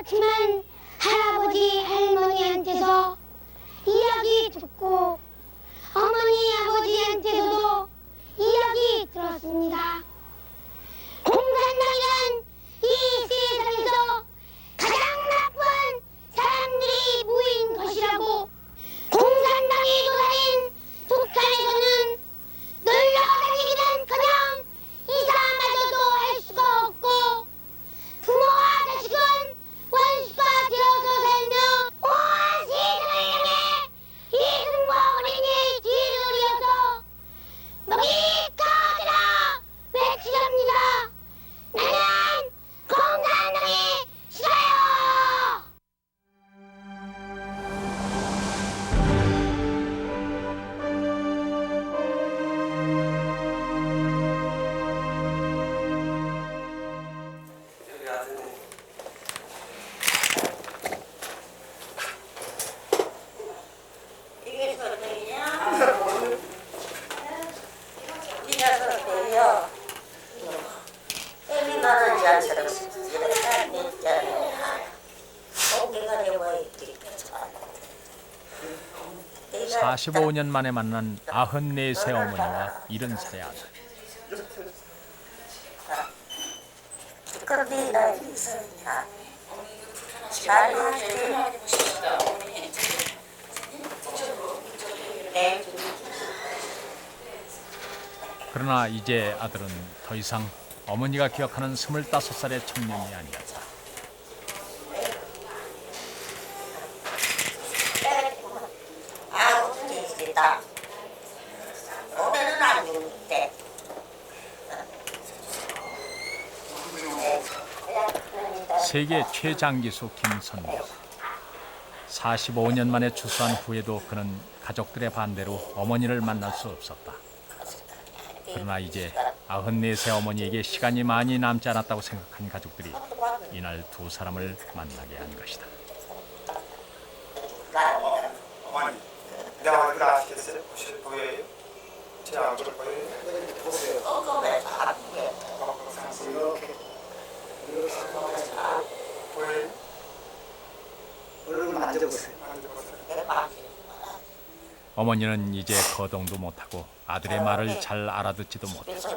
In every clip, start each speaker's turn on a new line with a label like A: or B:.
A: 그렇지만 할아버지 할머니한테서 이야기 듣고 어머니 아버지한테서도 이야기 들었습니다. 공산당이란 이 세상에서 가장 나쁜 사람들이 모인 것이라고. 공산당의 조사인 북한에서는 놀러 다니기는커녕 이사마저도 할 수가 없고 부모와 자식은 원수가 되어서 살며 온 세상을 향해 이승모 어린이의 뒤를 이어서 먹이까지라 외치렵니다. 나는 공산당이 싫어요.
B: 이게 소리냐? 네가 소리요. 애미 나는 자처럼 고기가 되고 있기
C: 45년 만에 만난 94세 어머니와 70세 아들.
B: 거기가 있으니까 잘
C: 그러나 이제 아들은 더 이상 어머니가 기억하는 25살의 청년이 아니었다.
B: 오늘은 안 죽는데
C: 세계 최장기수 김선명. 45년 만에 추수한 후에도 그는 가족들의 반대로 어머니를 만날 수 없었다. 그러나 이제 94세 어머니에게 시간이 많이 남지 않았다고 생각한 가족들이 이날 두 사람을 만나게 한 것이다.
D: 어머니, 내 얼굴 아시겠어요? 보실 거예요? 제 얼굴 보여요? 보세요. 이렇게 보여요? 얼굴 만져보세요.
C: 어머니는 이제 거동도 못하고 아들의 말을 잘 알아듣지도 못했다.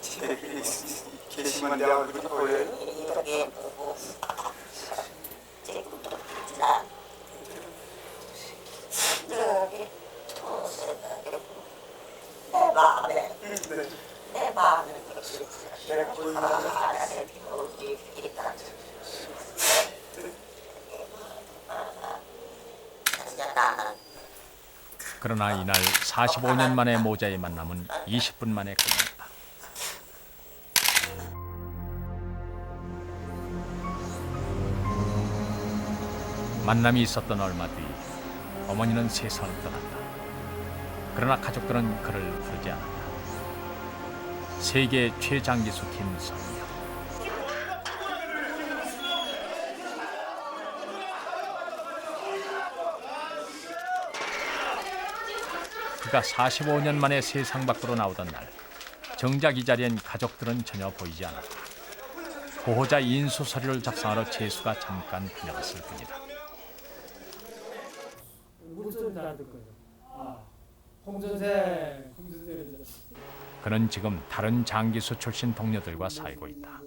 D: 집에 계시면 내 얼굴이 보여요?
B: 내 마음에
D: 내가 보이는
C: 그러나 이날 45년 만의 모자의 만남은 20분 만에 끝났다. 만남이 있었던 얼마 뒤 어머니는 세상을 떠났다. 그러나 가족들은 그를 부르지 않았다. 세계 최장기수 김선명. 그가 45년 만에 세상 밖으로 나오던 날, 정작 이 자리엔 가족들은 전혀 보이지 않았다. 보호자 인수 서류를 작성하러 재수가 잠깐 다녀갔을 뿐이다.
E: 물소리도 안 듣거든. 홍선생.
C: 그는 지금 다른 장기수 출신 동료들과 살고 있다.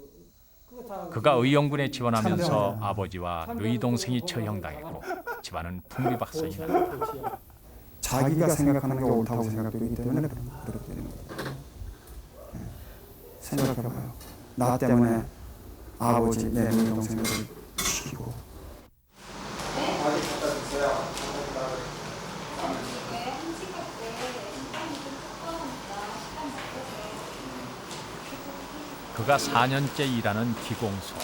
C: 그가 의용군에 지원하면서 아버지와 누이 동생이 처형당했고 집안은 풍비박산이 났다.
F: 자기가 생각하는 게 옳다고 생각되기 때문에 그렇게 되는 거예요. 생각해봐요. 나 때문에 아버지, 내 동생들을 죽이고.
C: 그가 4년째 일하는 기공소.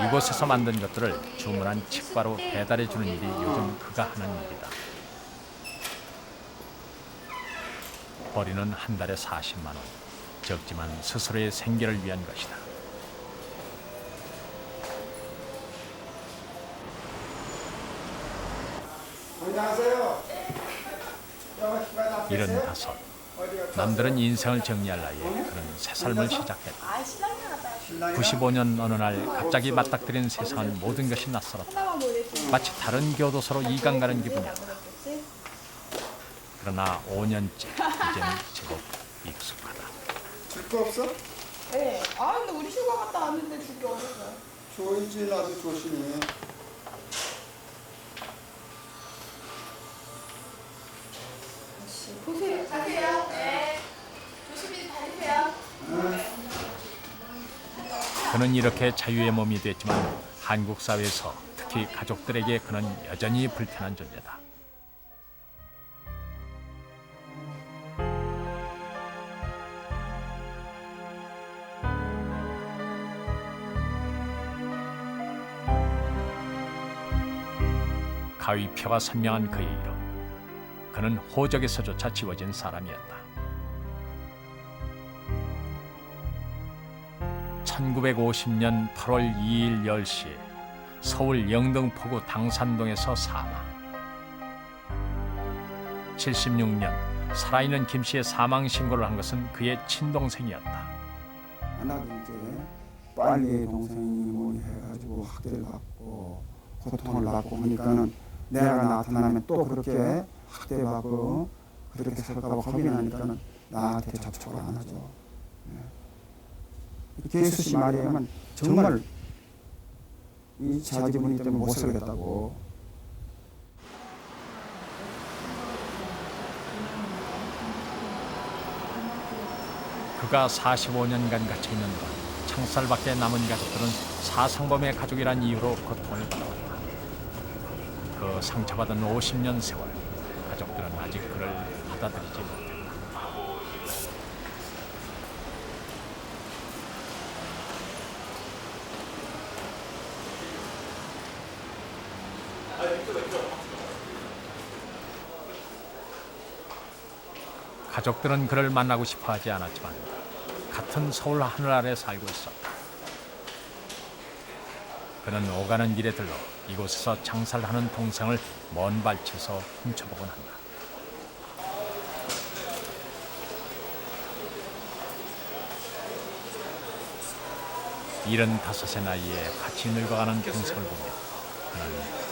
C: 이곳에서 만든 것들을 주문한 치과로 배달해주는 일이 요즘 그가 하는 일이다. 벌이는 한 달에 40만 원. 적지만 스스로의 생계를 위한 것이다.
D: 안녕하세요.
C: 75. 남들은 인생을 정리할 나이에 그는 새 삶을 시작했다. 95년 어느 날 갑자기 맞닥뜨린 세상은 모든 것이 낯설었다. 마치 다른 교도소로 이강 가는 기분이었다. 그러나 5년째 이제는 제법 익숙하다.
F: 줄 거 없어?
E: 네. 아 근데 우리 휴가 갔다 왔는데 주기 어려워요.
F: 줘야지 나도 조심해.
E: 보세요. 가세요. 네. 조심히 다니세요.
C: 그는 이렇게 자유의 몸이 됐지만 한국 사회에서 특히 가족들에게 그는 여전히 불편한 존재다. 가위표가 선명한 그의 이름. 그는 호적에서조차 지워진 사람이었다. 1950년 8월 2일 10시 서울 영등포구 당산동에서 사망. 76년 살아있는 김 씨의 사망 신고를 한 것은 그의 친동생이었다.
F: 만약에 이제 빨리 동생이 뭐 해가지고 학대를 받고 고통을 받고 하니까는 내가 나타나면 또 그렇게 학대받고 그렇게 살까봐 겁이 나니까는 나한테 접촉을 안 하죠. 예수 씨 말에 의하면 정말 이 자지분이 때문에 못 살겠다고.
C: 그가 45년간 갇혀있는 동안 창살 밖에 남은 가족들은 사상범의 가족이란 이유로 고통을 받아왔다. 그 상처받은 50년 세월, 가족들은 아직 그를 받아들이지 못했다. 가족들은 그를 만나고 싶어 하지 않았지만 같은 서울 하늘 아래 살고 있었다. 그는 오가는 길에 들러 이곳에서 장사를 하는 동생을 먼 발치에서 훔쳐보곤 한다. (75의) 나이에 같이 늙어가는 동생을 보며 그는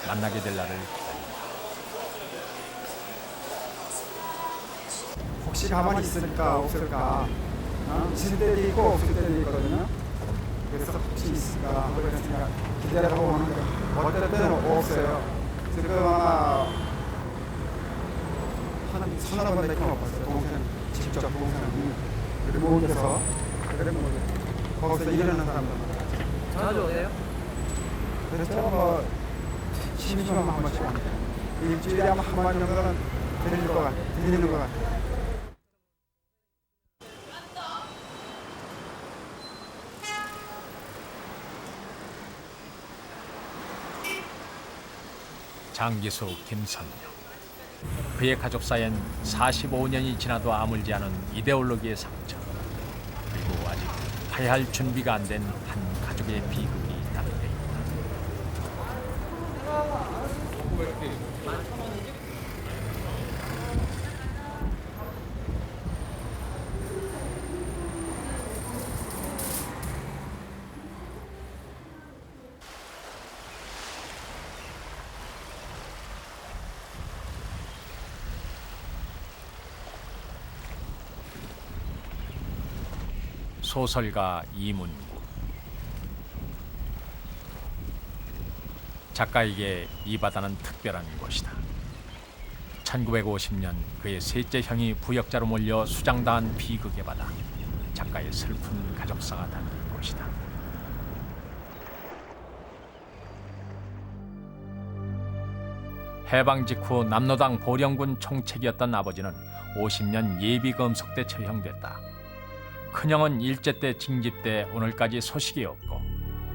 C: 만나게 될 날을 기다린다.
F: 혹시 가만히 있을까 없을까? 있을 때도 있고 없을 때도 있거든요. 그래서 혹시 있을까 하고 생각 기다려보고 하는데 어떨 때는 없어요. 지금 아마 한 서너 번 밖에 못 봤어요. 동생 직접 동생이 그리고 모여서 거기서 일하는 사람들
G: 자주 오세요?
F: 그래서 뭐 심심하면 한 번씩 일주일에 아마 한 번 정도는 드리는 것 같아요.
C: 장기수 김선영. 그의 가족 사이엔 45년이 지나도 아물지 않은 이데올로기의 상처, 그리고 아직 화해할 준비가 안 된 한 가족의 비극이 담겨 있다. 소설가 이문구. 작가에게 이 바다는 특별한 곳이다. 1950년 그의 셋째 형이 부역자로 몰려 수장당한 비극의 바다. 작가의 슬픈 가족사가 담긴 곳이다. 해방 직후 남로당 보령군 총책이었던 아버지는 50년 예비검속대 처형됐다. 큰형은 일제 때 징집돼 오늘까지 소식이 없고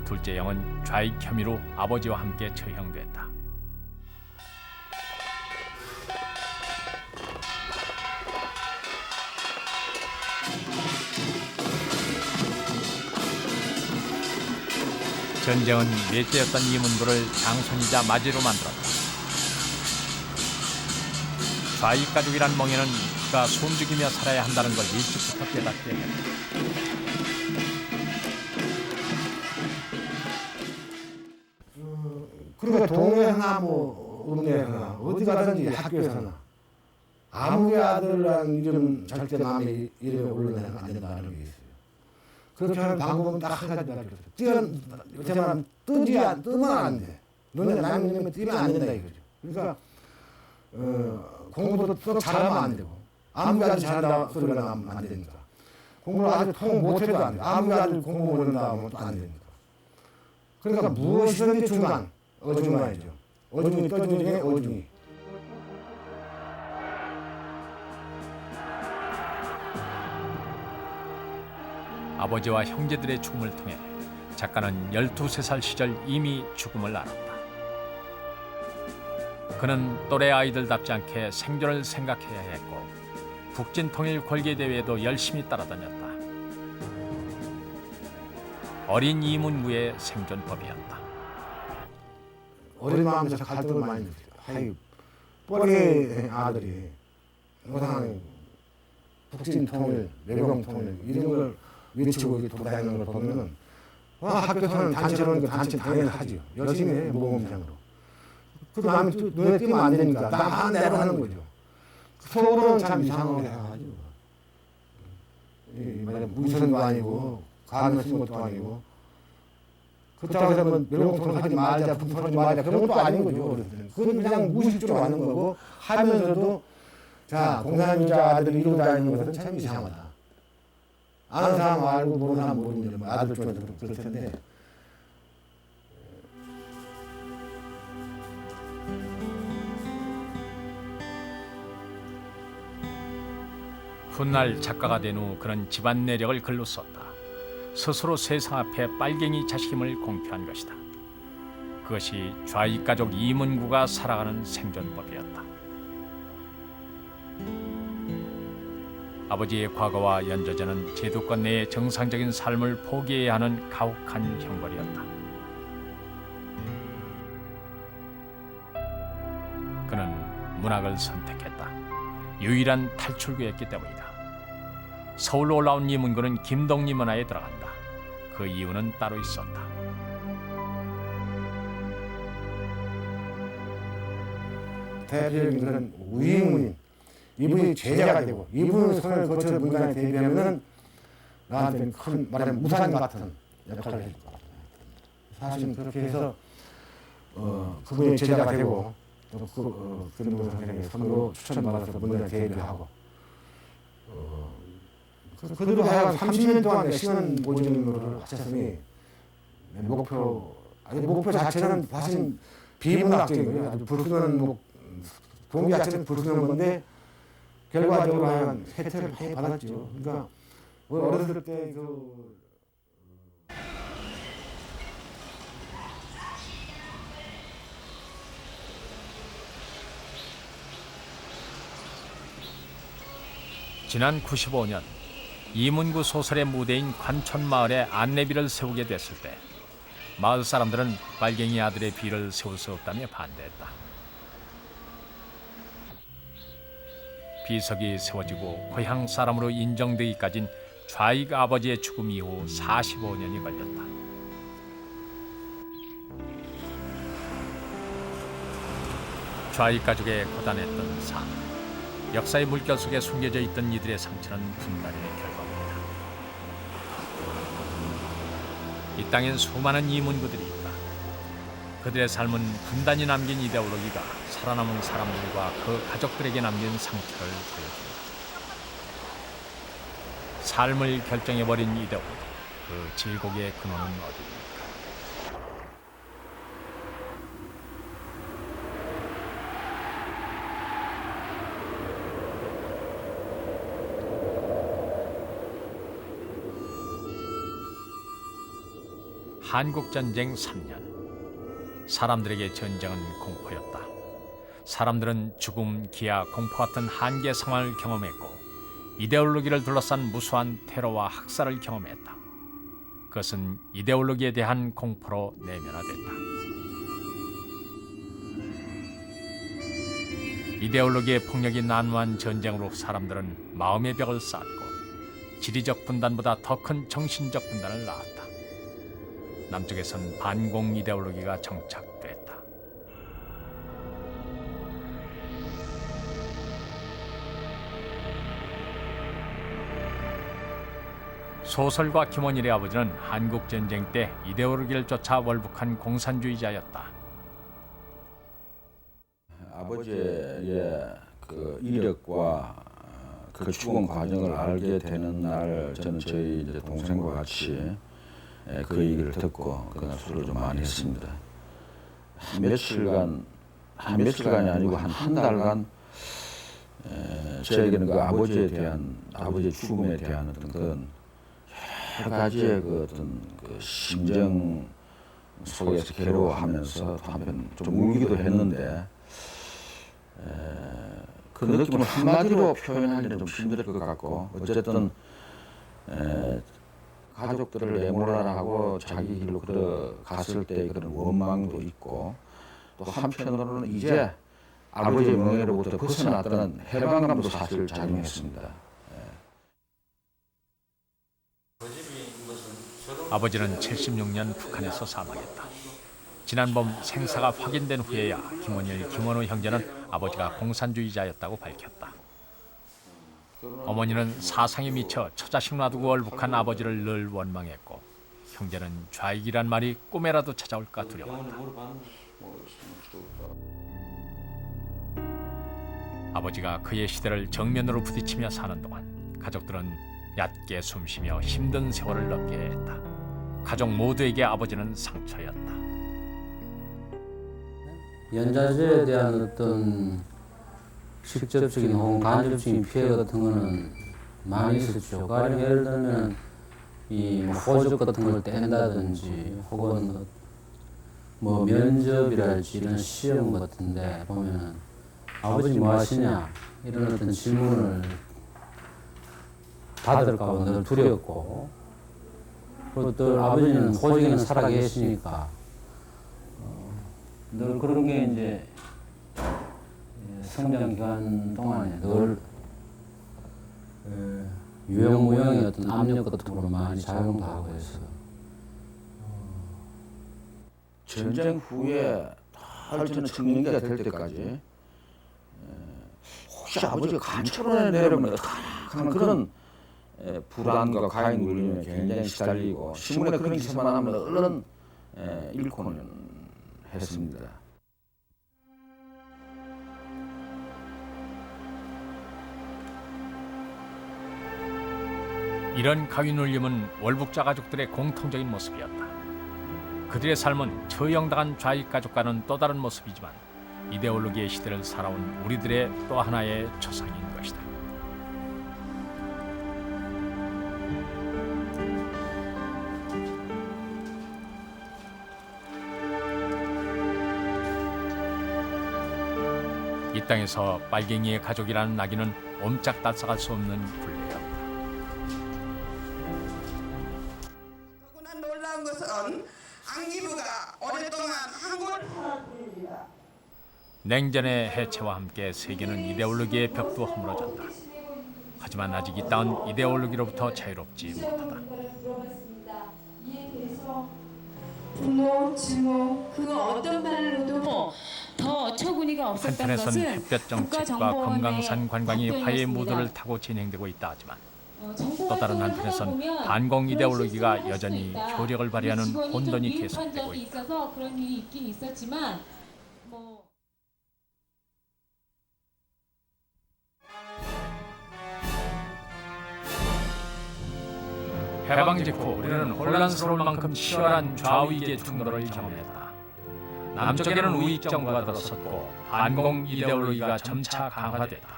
C: 둘째 형은 좌익 혐의로 아버지와 함께 처형됐다. 전쟁은 넷째였던 이문구를 장손이자 맞이로 만들었다. 좌익 가족이란 멍에는 그가 숨죽이며 살아야 한다는 걸 일찍부터 깨닫게 했다.
G: 그러니까 동네나 뭐 읍내나 어디 가든지 학교에서나 아무개 아들이라는 이름 절대 남의 이름에 올려내면 안 된다는 게 있어요. 그렇게 하는 방법은 딱 한 가지밖에 없어요. 뜨면 안 돼. 너네 남의 이름에 뜨면 안 된다 이거죠. 그러니까 공부도 또 잘하면 안 되고 아무개 아들 잘한다 소리가 나면 안 되니까 공부를 아주 통 못해도 안 돼. 아무개 아들 공부 못한다 하면 또 안 되니까. 그러니까 무엇이든지 중간, 어중간이죠. 어중이 떠주는 게 어중이.
C: 아버지와 형제들의 죽음을 통해 작가는 12살 시절 이미 죽음을 알았다. 그는 또래 아이들답지 않게 생존을 생각해야 했고 북진통일 궐개대회에도 열심히 따라다녔다. 어린 이문구의 생존법이었다.
G: 어린 마음에서 갈등을 많이 했어요. 하이, 뻘의 아들이 항상 북진통일, 매경통일 이런 걸 외치고 돌아다니는 걸 보면은 학교에서는 단체로는 단체 당연히 하죠. 열심히 해, 모범생으로. 그 마음이 눈에 띄면 안 되니까 나만 내로 하는 거죠. 속으로는 참 이상하게 해가지고 무선도 아니고 가면 쓴 것도 아니고 그렇다고 해서 뭐 멸공통일 하지 말자, 북통하지 말자 그런 것도 아닌 거죠. 그건 그냥 무의식적으로 하는 거고 하면서도 자 공산주의자 아들이 이러고 다니는 것은 참 이상하다. 아는 사람 알고 모르는 사람 모르는 뭐 아들 쪽에서 그럴 텐데
C: 훗날 작가가 된 후 그는 집안 내력을 글로 썼다. 스스로 세상 앞에 빨갱이 자식임을 공표한 것이다. 그것이 좌익 가족 이문구가 살아가는 생존법이었다. 아버지의 과거와 연좌제는 제도권 내의 정상적인 삶을 포기해야 하는 가혹한 형벌이었다. 그는 문학을 선택했다. 유일한 탈출구였기 때문이다. 서울로 올라온 이문구는 김동리 문화에 들어간다. 그 이유는 따로 있었다.
G: 대표적인 그런 우익문인 이분이 제자가 되고 이분의 손을 거쳐 문단에 데뷔하면은 나한테는 큰 말하자면 무산 같은 역할을 해줄 것 같아요. 사실은 그렇게 해서 그분의 제자가 되고 또 김동수 선생님의 손으로 추천받아서 문단에 데뷔하고 그대로 하여간 30년 동안 시간 모집으로 하셨으니 목표 자체는 사실 비문학적인 거예요. 아주 불순한 동기 자체는 불순한 건데 결과적으로 하여간 혜택을 많이 받았죠. 그러니까 우리 어렸을 때
C: 지난 95년 이문구 소설의 무대인 관촌마을에 안내비를 세우게 됐을 때 마을 사람들은 빨갱이 아들의 비를 세울 수 없다며 반대했다. 비석이 세워지고 고향 사람으로 인정되기까진 좌익 아버지의 죽음 이후 45년이 걸렸다. 좌익 가족의 고단했던 삶, 역사의 물결 속에 숨겨져 있던 이들의 상처는 분단의 결과입니다. 이 땅엔 수많은 이문구들이 있다. 그들의 삶은 분단이 남긴 이데올로기가 살아남은 사람들과 그 가족들에게 남긴 상처를 보여줍니다. 삶을 결정해버린 이데올로기, 그 질곡의 근원은 어디입니까? 한국전쟁 3년. 사람들에게 전쟁은 공포였다. 사람들은 죽음, 기아, 공포 같은 한계 상황을 경험했고 이데올로기를 둘러싼 무수한 테러와 학살을 경험했다. 그것은 이데올로기에 대한 공포로 내면화됐다. 이데올로기의 폭력이 난무한 전쟁으로 사람들은 마음의 벽을 쌓고 지리적 분단보다 더 큰 정신적 분단을 낳았다. 남쪽에선 반공 이데올로기가 정착됐다. 소설가 김원일의 아버지는 한국전쟁 때 이데올로기를 쫓아 월북한 공산주의자였다.
H: 아버지의 그 이력과 그 죽은 과정을 알게 되는 날 저는 저희 이제 동생과 같이 그 얘기를 듣고 그날 술을 좀 많이 했습니다. 며칠간이 아니고 한 달간 저에게는 그 아버지의 죽음에 대한 어떤 그런 여러 가지의 그 어떤 그 심정 속에서 괴로워하면서 한편 좀 울기도 했는데 그 느낌을 한마디로 표현하기는 좀 힘들 것 같고 어쨌든 가족들을 내몰아라 하고 자기 길로 걸어갔을 때 그런 원망도 있고 또 한편으로는 이제 아버지의 명예로부터 벗어났다는 해방감도 사실 작용했습니다.
C: 아버지는 76년 북한에서 사망했다. 지난 봄 생사가 확인된 후에야 김원일, 김원호 형제는 아버지가 공산주의자였다고 밝혔다. 어머니는 사상에 미쳐 처자식 놔두고 월북한 아버지를 늘 원망했고 형제는 좌익이란 말이 꿈에라도 찾아올까 두려웠다. 아버지가 그의 시대를 정면으로 부딪히며 사는 동안 가족들은 얕게 숨쉬며 힘든 세월을 넘게 했다. 가족 모두에게 아버지는 상처였다.
I: 연좌제에 대한 어떤 직접적인 혹은 간접적인 피해 같은 거는 많이 있었죠. 가령 예를 들면 이 호적 같은 걸 뗀다든지 혹은 뭐 면접이랄지 이런 시험 같은데 보면은 아버지 뭐 하시냐 이런 어떤 질문을 받을까 봐 늘 두려웠고 또 아버지는 호적에는 살아 계시니까 늘 그런 게 이제 성장 기간 동안에 늘 유형무형의 어떤 압력 같은 거로 많이 작용도 하고 해서
H: 전쟁 후에 저는 청년기가 될 때까지 혹시 아버지가 간첩을 내려면 어떡하나 그런 불안과 과잉 울림에 굉장히 시달리고 신문에 그런 기사만 하면 얼른 읽고는 했습니다.
C: 이런 가윈 울림은 월북자 가족들의 공통적인 모습이었다. 그들의 삶은 처형당한 좌익 가족과는 또 다른 모습이지만 이데올로기의 시대를 살아온 우리들의 또 하나의 초상인 것이다. 이 땅에서 빨갱이의 가족이라는 낙인은 옴짝달싹할 수 없는 불례였다.
E: 더구나 놀라운 것은 안기부가 오랫동안 한국을
C: 냉전의 해체와 함께 세계는 이데올로기의 벽도 허물어졌다. 하지만 아직 이 땅은 이데올로기로부터 자유롭지 못하다.
J: 분노, 증오, 그거 어떤 말로도 더 어처구니가 없었던
C: 한편에선
J: 것은
C: 햇볕 정책과 건강산 관광이 화해의 무도를 타고 진행되고 있다 하지만 또 다른 한편에선 반공 이데올로기가 여전히 효력을 발휘하는 혼돈이 계속되고 있다.
J: 있어서 그런 일이 있긴 있었지만
C: 해방 직후 우리는 혼란스러울 만큼 치열한 좌우익의 충돌을 경험했다. 남쪽에는 우익 정부가 들어섰고 반공 이데올로기가 점차 강화됐다.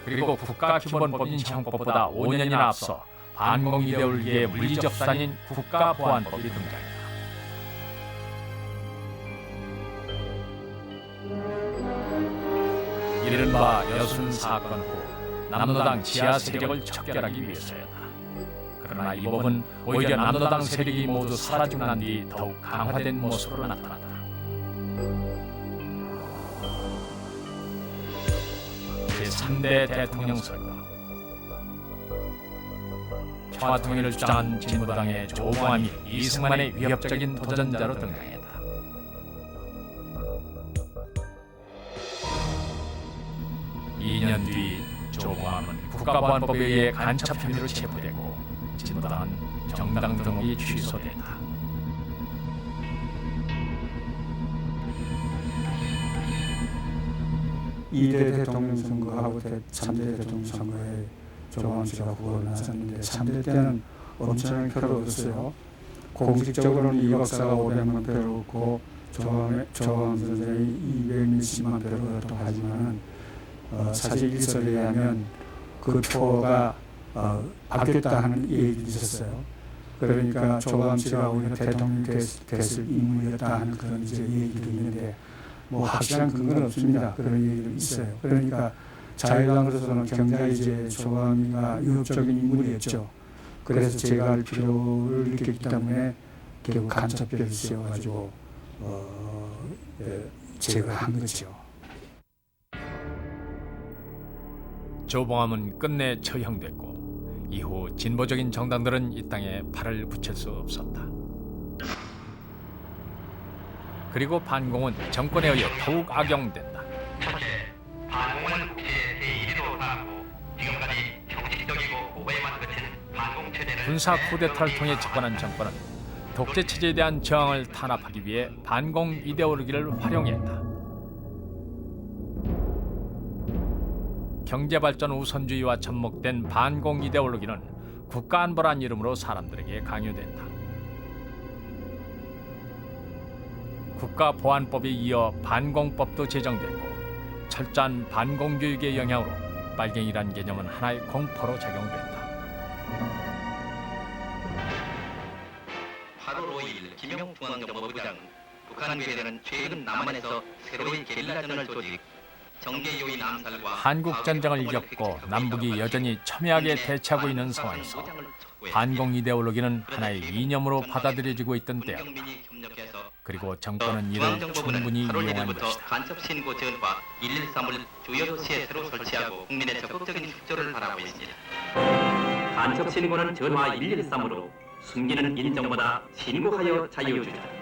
C: 그리고 국가기본법인 형법보다 5년이나 앞서 반공 이데올로기의 물리적 수단인 국가보안법이 등장했다. 이른바 여순 사건 후 남노당 지하 세력을 척결하기 위해서였다. 그러나 이 법은 오히려 남노당 세력이 모두 사라지고 난 뒤 더욱 강화된 모습으로 나타났다. 제3대 대통령 선거. 평화통일을 주장한 진보당의 조봉암이 이승만의 위협적인 도전자로 등장했다. 2년 뒤 조봉암은 국가보안법에 의해 간첩 혐의로 체포됐고 진보당은 정당 등록이 취소됐다.
F: 이대 대통령 선거하고 3대 대통령 선거에 조봉암 씨가 후보로 나섰는데 3대 때는 엄청난 표를 얻었어요. 공식적으로는 이 박사가 500만 표를 얻고 조봉암 선생이 200몇십만 표를 얻었다고 하지만 사실 일설에 의하면 그 표가 바뀌었다 하는 얘기도 있었어요. 그러니까 조봉암 씨가 오히려 대통령이 됐을 인물이었다 하는 그런 이제 얘기도 있는데 뭐 확실한 근거는 없습니다. 그런 얘기도 있어요. 그러니까 자유당으로서는 굉장히 이제 조봉암이가 위협적인 인물이었죠. 그래서 제거할 필요를 느꼈기 때문에 결국 간첩죄를 씌워가지고 제거한 거죠.
C: 조봉암은 끝내 처형됐고 이후 진보적인 정당들은 이 땅에 발을 붙일 수 없었다. 그리고 반공은 정권에 의해 더욱 악용된다.
K: 첫째, 반공은 국제의 제1위로 살았고 지금까지 형식적이고 오해만 그친 반공 체제를
C: 군사 쿠데타를 통해 집권한 정권은 독재 체제에 대한 저항을 탄압하기 위해 반공 이데올로기를 활용했다. 경제발전 우선주의와 접목된 반공 이데올로기는 국가안보란 이름으로 사람들에게 강요된다. 국가보안법에 이어 반공법도 제정됐고 철저한 반공교육의 영향으로 빨갱이란 개념은 하나의 공포로 작용된다.
K: 8월 5일 김영중앙정보부장은 북한 괴뢰는 최근 남한에서 새로운 게릴라전을 조직 정계 요인 암살과
C: 한국전쟁을 이겼고 남북이 여전히 첨예하게 대치하고 있는 상황에서 반공 이데올로기는 하나의 이념으로 받아들여지고 있던 때였다. 그리고 정권은 이를 충분히 이용한 것이다.
K: 간첩 신고 전화 113을 주요 도시에 새로 설치하고 국민의 적극적인 협조를 바라고 있습니다. 간첩 신고는 전화 113으로 숨기는 인정보다 신고하여 자유주의다.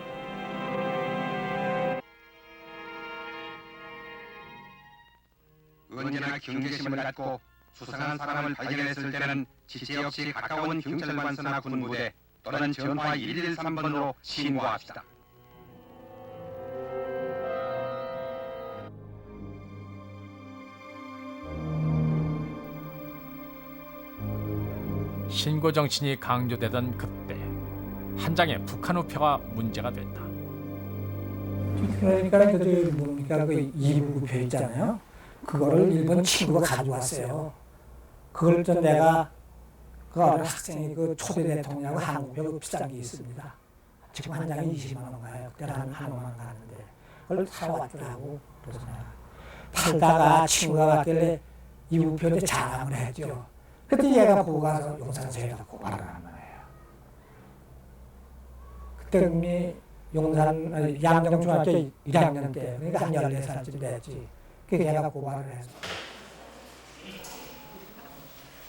L: 언제나 경계심을 갖고 수상한 사람을 발견했을 때는 지체 없이 가까운 경찰관서나 군부대 또는 전화 113번으로 신고합시다.
C: 신고 정신이 강조되던 그때 한 장의 북한 우표가 문제가 됐다.
M: 그러니까 뭡니까 그 이부표 있잖아요. 그거를 일본 친구가 가져왔어요. 그걸 좀 내가 그 어린 학생이 그 초대 대통령하고 한국표 비싼 게 있습니다. 지금 한 장에 20만 원 가요. 그때는 한 5만 원 가는데 그걸 사왔더라고. 그래서 내가 팔다가 친구가 왔길래 이부표인데 자랑을 했죠. 그때 얘가 보고 가서 용산서에다 고발을 한 거예요. 그때 우리 용산 양정중학교 1학년 때 그러니까 한 14살쯤 됐지. 그 걔가 고발을 해서.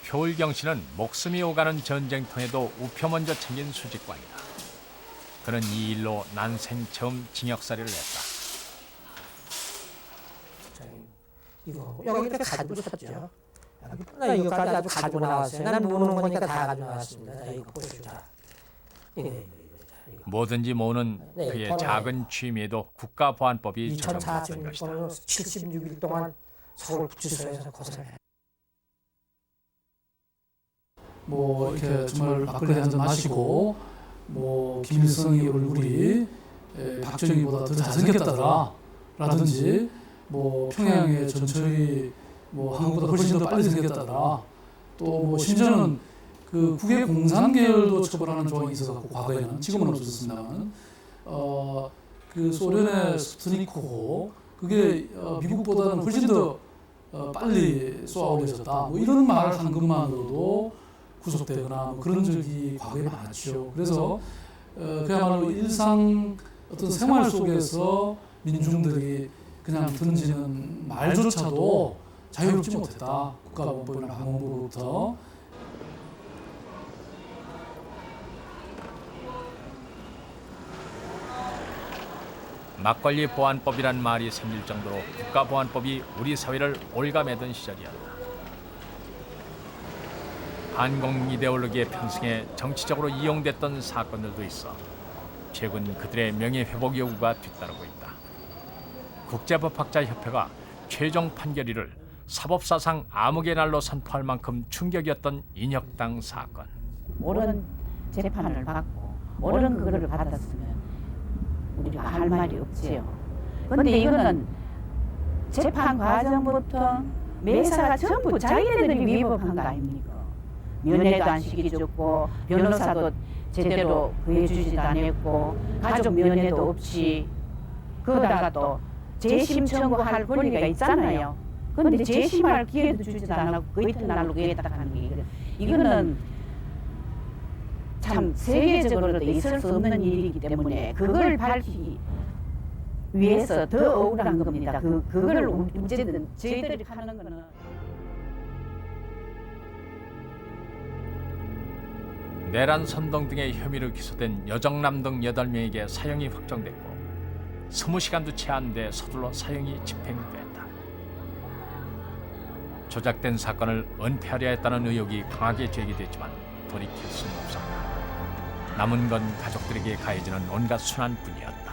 C: 표울경 씨는 목숨이 오가는 전쟁터에도 우표 먼저 챙긴 수직관이다. 그는 이 일로 난생 처음 징역살이를 했다.
M: 이거 여기 가지고 있었죠. 나 이거까지 아주 가지고 나왔어요. 난 모으는 거니까 다 가지고 나왔습니다. 이거 보시죠.
C: 뭐든지 모으는 그의 작은 취미에도 국가보안법이 적용된 것이다.
M: 76일 동안 서울구치소에서 고생해.
N: 뭐 이렇게 정말 막걸리 한잔 마시고 뭐 김일성이 얼굴이 박정희보다 더 잘생겼다더라 라든지 뭐 평양의 전철이 뭐 한국보다 훨씬 더 빨리 생겼다더라. 또 뭐 심지어는 그 국외 공산 계열도 처벌하는 조항이 있어서 과거에는 지금은 없었습니다만 그 소련의 스푸트니크 그게 미국보다는 훨씬 더 빨리 쏘아 올려졌다. 뭐 이런 말을 한 것만으로도 구속되거나 뭐 그런 적이 과거에 많았죠. 그래서 그야말로 일상 어떤 생활 속에서 민중들이 그냥 던지는 말조차도 자유롭지 못했다. 국가보안법이나 방공부로부터.
C: 막걸리 보안법이란 말이 생길 정도로 국가보안법이 우리 사회를 올가매던 시절이었다. 반공 이데올로기의 편승에 정치적으로 이용됐던 사건들도 있어 최근 그들의 명예회복 요구가 뒤따르고 있다. 국제법학자협회가 최종 판결일을 사법사상 암흑의 날로 선포할 만큼 충격이었던 인혁당 사건.
O: 옳은 재판을 받고 옳은 그거를 받았으면 우리가 할 말이 없지요. 그런데 이거는 재판 과정부터 매사가 전부 자기네들이 위법한 거 아닙니까? 면회도 안 시켜줬고 변호사도 제대로 구해주지도 않았고 가족 면회도 없이 그러다가 또 재심 청구할 권리가 있잖아요. 그런데 재심할 기회도 주지도 않고 그 이튿날로 구했다 하는 게 이거는 참 세계적으로도 있을 수 없는 일이기 때문에 그걸 밝히기 위해서 더 억울한 겁니다. 그걸 문제는 저희들이 하는 거는
C: 내란 선동 등의 혐의로 기소된 여정남 등 8명에게 사형이 확정됐고 20시간도 채 안 돼 서둘러 사형이 집행됐다. 조작된 사건을 은폐하려 했다는 의혹이 강하게 제기됐지만 돌이킬 수는 없었다. 남은 건 가족들에게 가해지는 온갖 순환뿐이었다.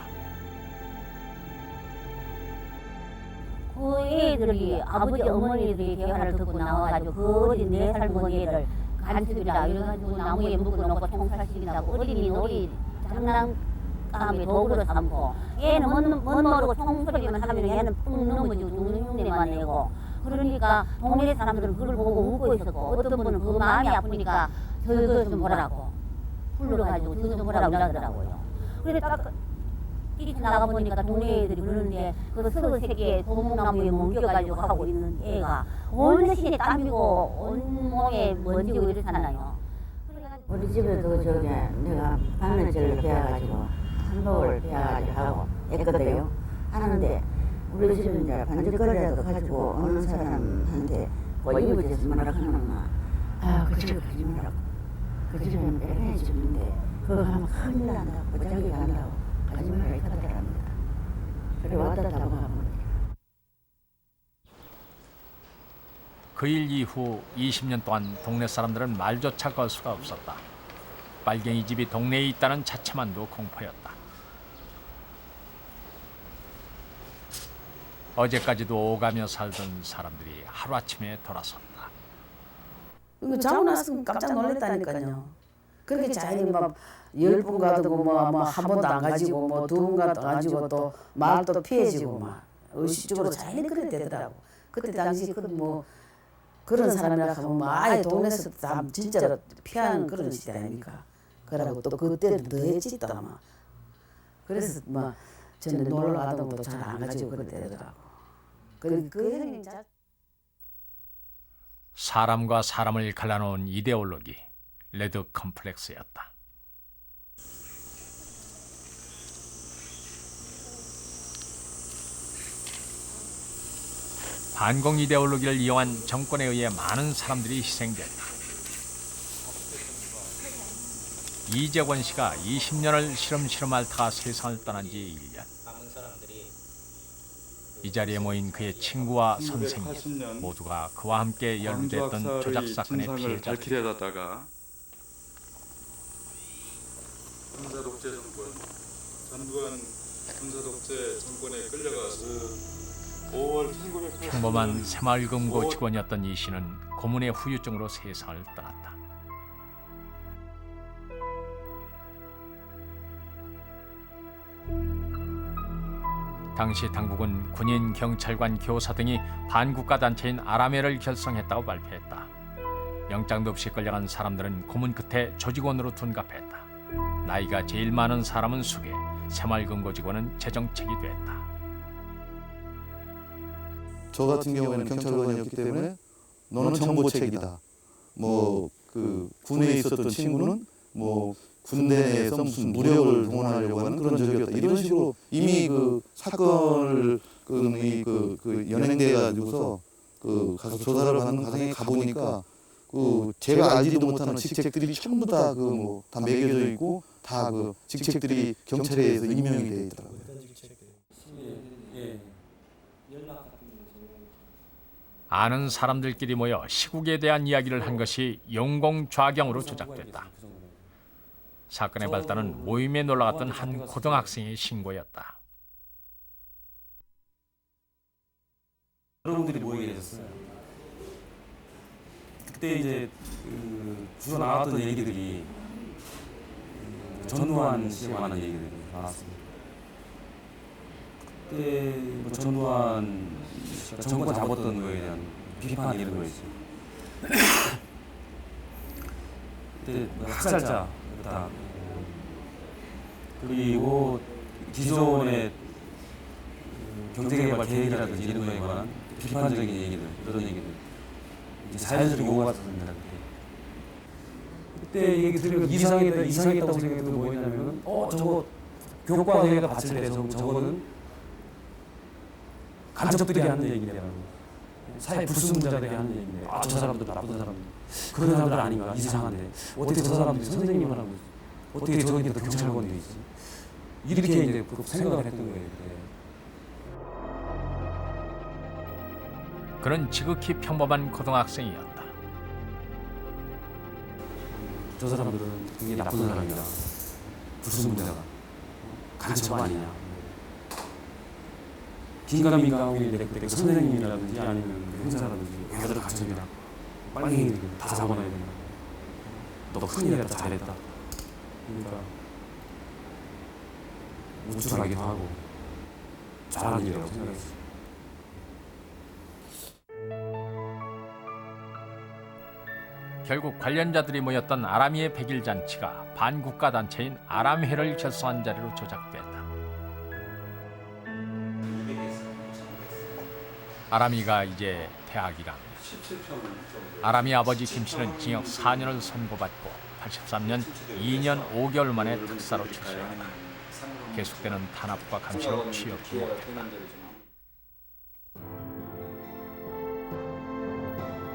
A: 그 애들이 아버지 어머니들이 대화를 듣고 나와가지고 그 어린 4살 먹은 애를 간첩이라 이래가지고 나무에 묶어놓고 총살시킨다고 어린이 놀이 장난감에 도구로 삼고 얘는 못 모르고 총소리만 하면 얘는 푹 넘어지고 죽는 흉내만 내고 그러니까 동네 사람들은 그걸 보고 웃고 있었고 어떤 분은 그 마음이 아프니까 저거 좀 보라고 불러가지고 저거 좀 보라고 이러더라고요. 그래 딱 이렇게 나가보니까 동네 애들이 그러는데 그 서거 새끼에 도목나무에 뭉겨가지고 하고 있는 애가 온 신에 땀이고 온 몸에 먼지고 이렇잖아요.
O: 우리 집에도 저기 내가 바느질을 배워가지고 한복을 배워가지고 하고 했거든요. 하는데 우리 집은 이제 반죽거리라도 가지고 어느 사람한테 뭐 입어줘서 뭐라 하는구나. 그 집에 가지 말라고. 그 집에는 내가 해주는데 그거 하면 큰일 난다고 자기가 한다고 가지 말라 이카더랍니다. 그래 왔다 잡아가면
C: 그 일 이후 20년 동안 동네 사람들은 말조차 걸 수가 없었다. 빨갱이 집이 동네에 있다는 자체만도 공포였다. 어제까지도 오가며 살던 사람들이 하루아침에 돌아섰다.
P: 이거 자고 나서 깜짝 놀랐다니까요. 그렇게 자연히 막 10분 가도 한 번도 안 가지고 2분 가도 안 가지고 또 말도 피해지고 막 의식적으로 자연히 그래 되더라고. 그때 당시 그런 사람이라 하면 아예 동네에서 다 진짜로 피하는 그런 시대 아닙니까? 그러고 또 그때는 더 했지 또 아마. 그래서 저는 놀러 가도 잘 안 가지고 그래 되더라고. 그 형님
C: 사람과 사람을 갈라놓은 이데올로기, 레드 컴플렉스였다. 반공 이데올로기를 이용한 정권에 의해 많은 사람들이 희생됐다. 이재권 씨가 20년을 시름시름 앓다가 세상을 떠난 지 1년. 이 자리에 모인 그의 친구와 선생님 모두가 그와 함께 연루됐던 조작 사건의 피해자들이다.
Q: 밝히려다가 군사 독재 정권, 전두환 군사 독재 정권에 끌려가서 5월 1980년
C: 평범한 새마을금고 직원이었던 이 씨는 고문의 후유증으로 세상을 떠났다. 당시 당국은 군인, 경찰관, 교사 등이 반국가 단체인 아람회를 결성했다고 발표했다. 영장도 없이 끌려간 사람들은 고문 끝에 조직원으로 둔갑했다. 나이가 제일 많은 사람은 수계, 새마을금고 직원은 재정책이 됐다.
R: 저 같은 경우에는 경찰관이었기 때문에 너는 정보책이다. 그 군에 있었던 친구는 군대 내에서 무슨 무력을 동원하려고 하는 그런 적이었다. 이런 식으로 이미 그 사건을 연행돼 가지고서 그 가서 조사를 받는 과정에 가보니까 그 제가 알지도 못하는 직책들이 전부 다 그 뭐 다 매겨져 있고 다 그 직책들이 경찰에 의해서 임명이 되어 있더라고요.
C: 아는 사람들끼리 모여 시국에 대한 이야기를 한 것이 영공좌경으로 조작됐다. 사건의 발단은 모임에 놀러갔던 한 고등학생의 신고였다.
S: 여러분들이 모이게 되셨어요. 그때 이제 주로 나왔던 얘기들이 전두환 씨에 관한 얘기들이 나왔습니다. 그때 뭐 전두환 씨가 정권 잡았던 거에 대한 비판 이런 거 있어요. 그때 뭐 학살자다. 그리고 기존의 경제개발 계획이라든지 이런 거에 관한 비판적인 얘기들, 그런 얘기들 이제 자연스럽게 오갔습니다. 그때 얘기 들으면 이상했다고 생각했던 게 뭐였냐면 저거 교과서에가 봤을 때 저거는 간첩들이 하는 얘기냐고, 사회 불순물자들이 하는 얘기인데 저 사람들 나쁜 사람들, 그런 사람들 아닌가, 이상한데 어떻게 저 사람들이 선생님을 하고 있어, 어떻게 저기도 경찰관이 돼 있어, 이렇게 이제 생각을 했던 거예요.
C: 그는 지극히 평범한 고등학생이었다.
S: 저 사람들은 굉장히 나쁜 사람이다, 불순물자가, 간첩 아니냐, 긴가민가하게 그 선생님이라든지 아니면 형사라든지 애들 간첩이다, 빨갱이들 다 잡아놔야 된다, 너 큰일했다, 잘했다. 그러니까 우쭐하기도 하고 잘하는 일이라고 생각했어.
C: 결국 관련자들이 모였던 아람이의 100일 잔치가 반국가 단체인 아람회를 결성한 자리로 조작됐다. 아람이가 이제 대학이라. 아람이 아버지 김 씨는 징역 4년을 선고받고 83년 2년 5개월 만에 특사로 출소했다. 계속되는 탄압과 감시로 취업도 못했다.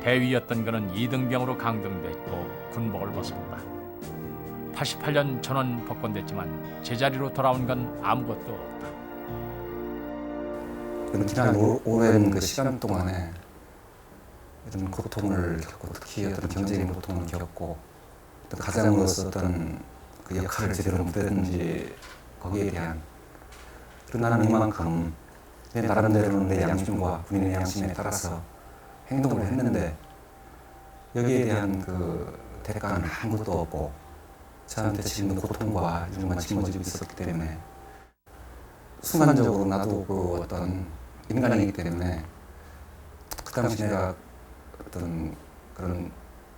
C: 대위였던 그는 이등병으로 강등됐고 군복을 벗었다. 88년 전원 복권됐지만 제자리로 돌아온 건 아무것도 없다.
T: 지난 오랜 그 시간 동안에 이런 고통을 겪고, 특히 어떤 경제적인 고통을 겪고, 어떤 가장으로서 어떤 그 역할을 제대로 못했는지 거기에 대한, 그러나 나는 이만큼 내 나름대로는 내 양심과 군인의 양심에 따라서 행동을 했는데 여기에 대한 그 대가는 아무것도 없고 저한테 지금 고통과 이런 것만 짊어지고 있었기 때문에 순간적으로 나도 그 어떤 인간이기 때문에 그 당시 내가 어떤 그런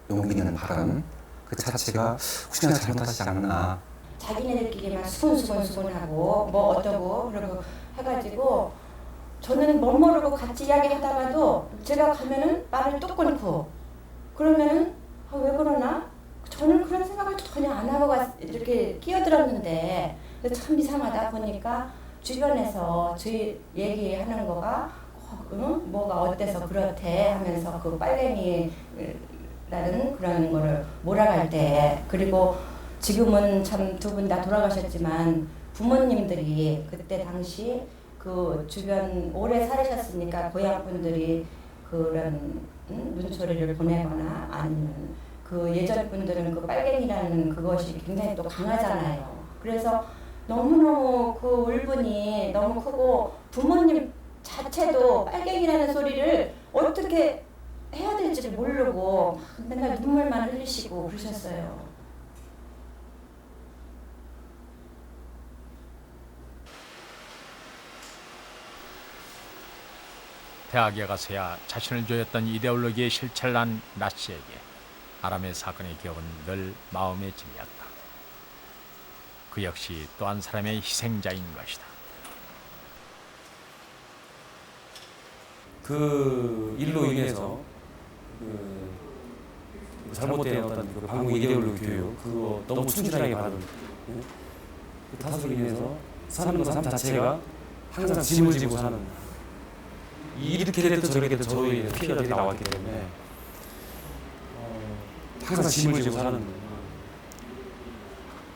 T: 용기 있는 발언 그 자체가 혹시 내가 잘못하지 않았나,
U: 자기네들끼리만 수근수근하고 뭐 어쩌고 그러고 해가지고 저는 뭘 모르고 같이 이야기하다가도 제가 가면은 말을 뚝 끊고 그러면은 왜 그러나? 저는 그런 생각을 전혀 안 하고 이렇게 끼어들었는데 참 이상하다 보니까 주변에서 저희 얘기하는 거가 뭐가 어때서 그렇대 하면서 그 빨갱이라는 그런 거를 몰아갈 때, 그리고 지금은 참 두 분 다 돌아가셨지만 부모님들이 그때 당시 그 주변 오래 살으셨으니까 고향 분들이 그런 눈초리를 보내거나 아니면 그 예전 분들은 그 빨갱이라는 그것이 굉장히 또 강하잖아요. 그래서 너무너무 그 울분이 너무 크고 부모님 자체도 빨갱이라는 소리를 어떻게 해야 될지를 모르고 맨날 눈물만 흘리시고 그러셨어요.
C: 대학에 가서야 자신을 조였던 이데올로기의 실체를 난 나 씨에게 아람의 사건의 기억은 늘 마음의 짐이었다. 그 역시 또 한 사람의 희생자인 것이다.
S: 그 일로 인해서 그 잘못된 어떤 그 반국 이데올로기 교육 그거 너무 충실하게 받은 그 탓으로 인해서 사는 삶 자체가 항상 짐을 지고 사는 이렇게 됐든 저렇게 됐든 저의 피해자들이 나왔기 때문에 항상 짐을 지고 사는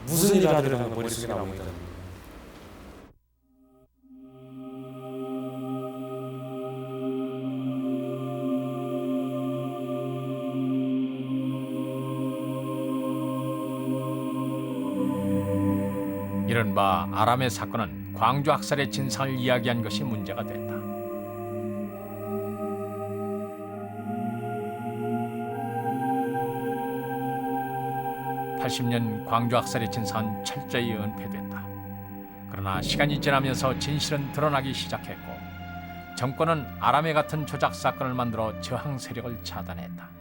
S: 무슨 일을 하더라도 머릿속에 남아있다는 거예요.
C: 이른바 아람의 사건은 광주 학살의 진상을 이야기한 것이 문제가 됐다. 80년 광주 학살의 진상은 철저히 은폐됐다. 그러나 시간이 지나면서 진실은 드러나기 시작했고 정권은 아람의 같은 조작 사건을 만들어 저항 세력을 차단했다.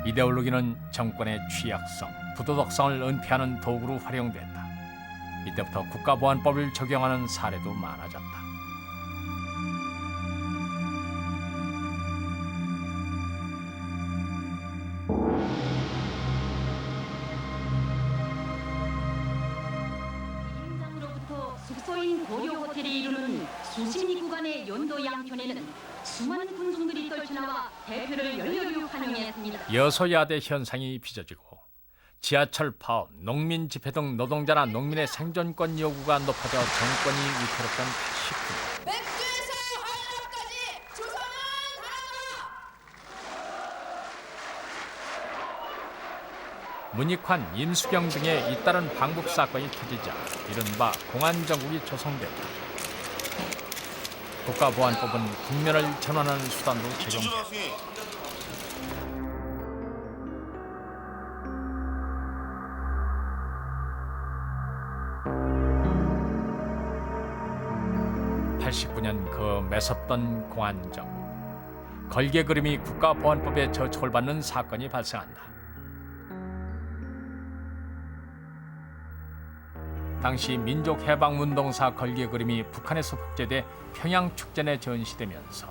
C: 이데올로기는 정권의 취약성, 부도덕성을 은폐하는 도구로 활용됐다. 이때부터 국가보안법을 적용하는 사례도 많아졌다.
B: 임장으로부터 숙소인 고려 호텔에 이르는 수십 리 구간의 연도 양편에는 수많은 군중들이 떨쳐나와 대표를 열렬히 환영했습니다.
C: 여소야대 현상이 빚어지고 지하철 파업, 농민 집회 등 노동자나 농민의 생존권 요구가 높아져 정권이 위태롭던 89년.
E: 맥주에서 화약까지 조선은 하나다.
C: 문익환, 임수경 등의 잇따른 방북 사건이 터지자 이른바 공안정국이 조성됐다. 국가보안법은 국면을 전환하는 수단으로 적용됐다. (89년) 그 매섭던 공안정국. 걸개 그림이 국가보안법에 저촉을 받는 사건이 발생한다. 당시 민족해방운동사 걸개 그림이 북한에서 복제돼 평양축전에 전시되면서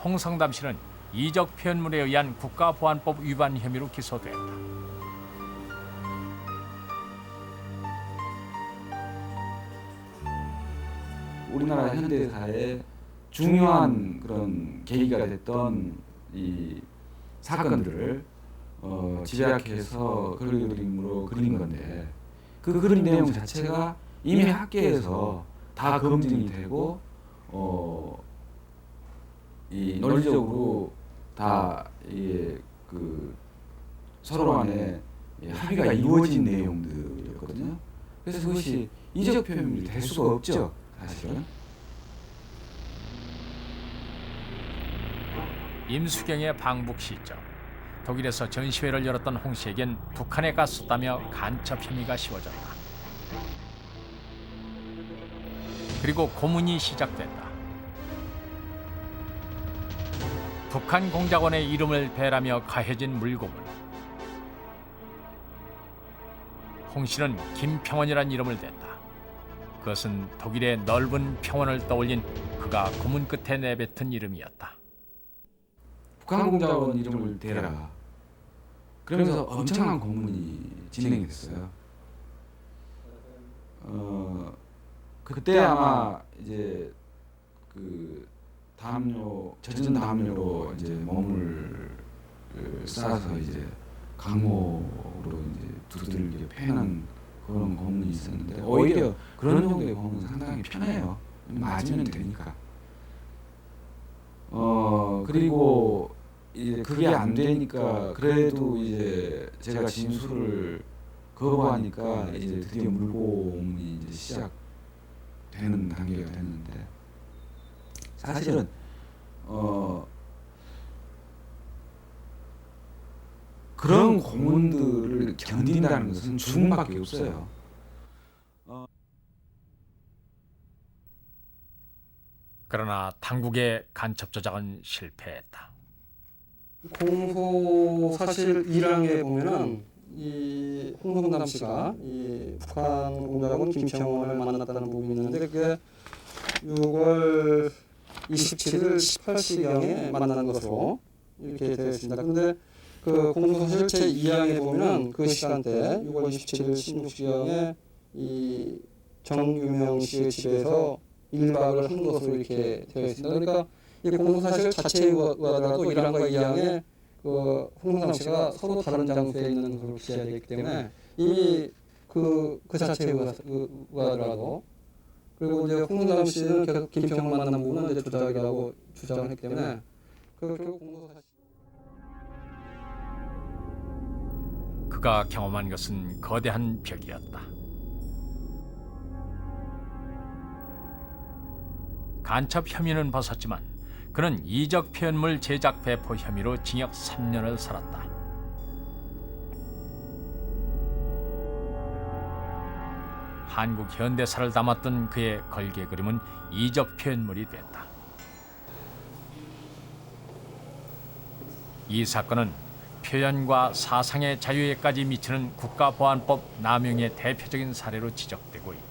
C: 홍성담 씨는 이적 표현물에 의한 국가보안법 위반 혐의로 기소됐다.
H: 우리나라 현대사에 중요한 그런 계기가 됐던 이 사건들을 집약해서 걸개 그림으로 그린 건데 그 그림 내용 자체가 이미 학계에서 다 검증이 되고 이 논리적으로 다 그 서로 간에 합의가 이루어진 내용들이었거든요. 그래서 그것이 이적 표현이 될 수가 없죠, 사실은.
C: 임수경의 방북 시점. 독일에서 전시회를 열었던 홍 씨에겐 북한에 갔었다며 간첩 혐의가 씌워졌다. 그리고 고문이 시작됐다. 북한 공작원의 이름을 배라며 가해진 물고문. 홍 씨는 김평원이란 이름을 댔다. 그것은 독일의 넓은 평원을 떠올린 그가 고문 끝에 내뱉은 이름이었다.
H: 북한 공작원 이름을 대라. 그러면서 엄청난 고문이 진행이 됐어요. 그때 아마 이제 그 담요, 젖은 담요로 이제 몸을 싸서 이제 강목으로 이제 두들겨 패는 그런 고문이 있었는데 오히려 그런 정도의 고문은 상당히 편해요. 맞으면 되니까. 그리고 이제 그게 안 되니까 그래도 이제 제가 진술을 거부하니까 이제 드디어 물고문이 이제 시작되는 단계가 됐는데 사실은 그런 고문들을 견딘다는 것은 죽음밖에 없어요.
C: 그러나 당국의 간첩 조작은 실패했다.
V: 공소 사실 1항에 보면은 이 홍성담 씨가 이 북한 공작원 김평원을 만났다는 부분이 있는데 그게 6월 27일 18시경에 만난 것으로 이렇게 되어 있습니다. 그런데 그 공소 사실 제 2항에 보면 그 시간대 6월 27일 16시경에 이 정유명 씨의 집에서 1박을 한 것으로 이렇게 되어 있습니다. 그러니까 이 공소사실 자체에 의하더라도 1항과 2항에 그 홍성남 씨가 서로 다른 장소에 있는 것으로 기재되어 있기 때문에 이미 그 자체에 의하더라도 그리고 이제 홍성남 씨는 계속 김평을 만난 부분은 이제 조작이라고 주장을 했기 때문에 결국 공소사실
C: 그가 경험한 것은 거대한 벽이었다. 간첩 혐의는 벗었지만 그는 이적 표현물 제작 배포 혐의로 징역 3년을 살았다. 한국 현대사를 담았던 그의 걸개 그림은 이적 표현물이 됐다. 이 사건은 표현과 사상의 자유에까지 미치는 국가보안법 남용의 대표적인 사례로 지적되고 있다.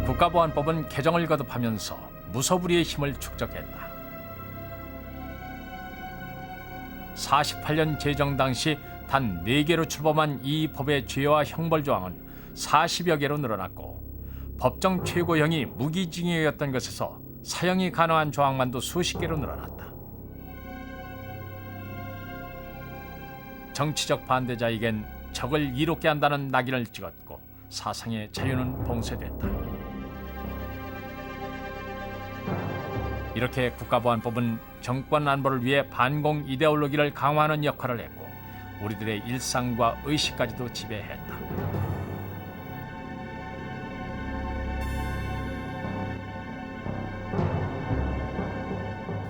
C: 국가보안법은 개정을 거듭하면서 무소불위의 힘을 축적했다. 48년 제정 당시 단 4개로 출범한 이 법의 죄와 형벌 조항은 40여 개로 늘어났고 법정 최고형이 무기징역이었던 것에서 사형이 가능한 조항만도 수십 개로 늘어났다. 정치적 반대자에겐 적을 이롭게 한다는 낙인을 찍었고 사상의 자유는 봉쇄됐다. 이렇게 국가보안법은 정권 안보를 위해 반공 이데올로기를 강화하는 역할을 했고 우리들의 일상과 의식까지도 지배했다.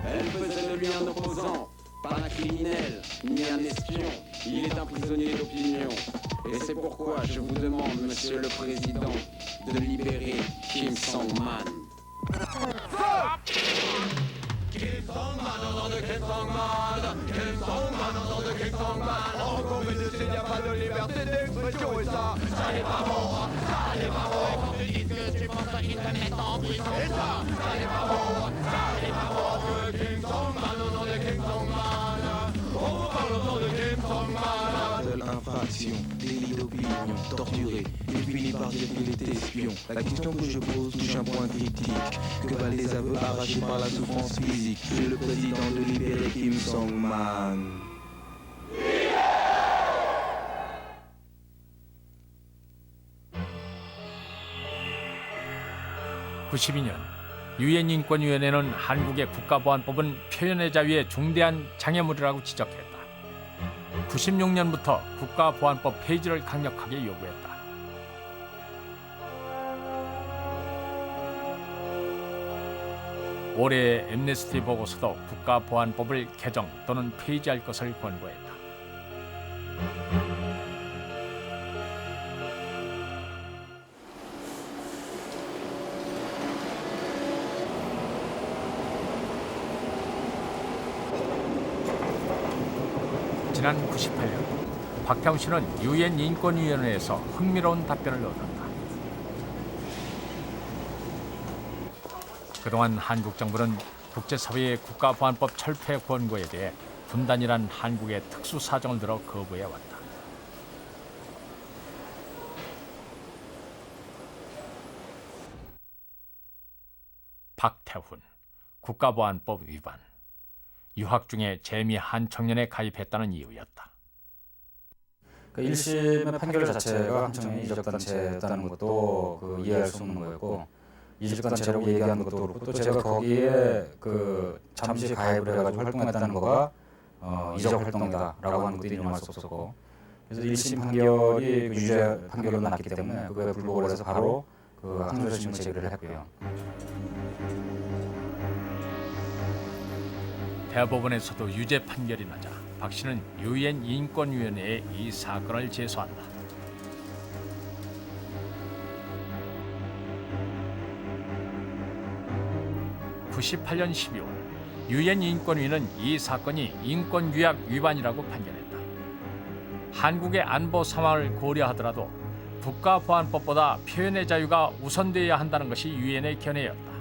D: Elle faisait de lui un opposant, pas un criminel, ni un espion. Il est un prisonnier d'opinion. Et c'est pourquoi je vous demande, Monsieur le Président, de libérer Kim Song-man. Kim Song-man, au nom de Kim Song-man, Kim Song-man, au nom de Kim Song-man. En communiste, il n'y a pas de liberté d'expression et ça n'est pas bon, ça n'est pas bon. Quand tu dis que tu penses qu'ils te mettent en prison, et ça n'est pas bon, ça n'est pas bon. Que Kim Song-man, au nom de Kim Song-man, on vous parle au nom de Kim Song-man.
G: Seule infraction, délit d'opinion, torturé, et fini par dire qu'il était espion. La question que je pose touche un point critique. Que valent les aveux arrachés par la souffrance physique? Je suis le président de libérer Kim Song-man.
C: 92년 유엔인권위원회는 한국의 국가보안법은 표현의 자유에 중대한 장애물이라고 지적했다. 96년부터 국가보안법 폐지를 강력하게 요구했다. 올해의 앰네스티 보고서도 국가보안법을 개정 또는 폐지할 것을 권고했다. 지난 98년 박태훈 씨는 유엔 인권위원회에서 흥미로운 답변을 얻었다. 그동안 한국 정부는 국제사회의 국가보안법 철폐 권고에 대해 분단이란 한국의 특수 사정을 들어 거부해왔다. 박태훈, 국가보안법 위반. 유학 중에 재미 한 청년에 가입했다는 이유였다.
W: 그 1심의 판결 자체가 한 청년이 이적단체였다는 것도 이해할 수 없는 거였고 이적단체라고 얘기하는 것도 그렇고 또 제가 거기에 잠시 가입을 해가지고 활동했다는 거가 이적 활동이다라고 하는 것도 인정할 수 없었고 그래서 1심 판결이 유죄 판결로 났기 때문에 그거에 불복을 해서 바로 항소심을 제기를 했고요.
C: 대법원에서도 유죄 판결이 나자 박 씨는 유엔 인권위원회에 이 사건을 제소한다. (98년 12월) 유엔 인권위는 이 사건이 인권규약 위반이라고 판결했다. 한국의 안보 상황을 고려하더라도 국가보안법보다 표현의 자유가 우선되어야 한다는 것이 유엔의 견해였다.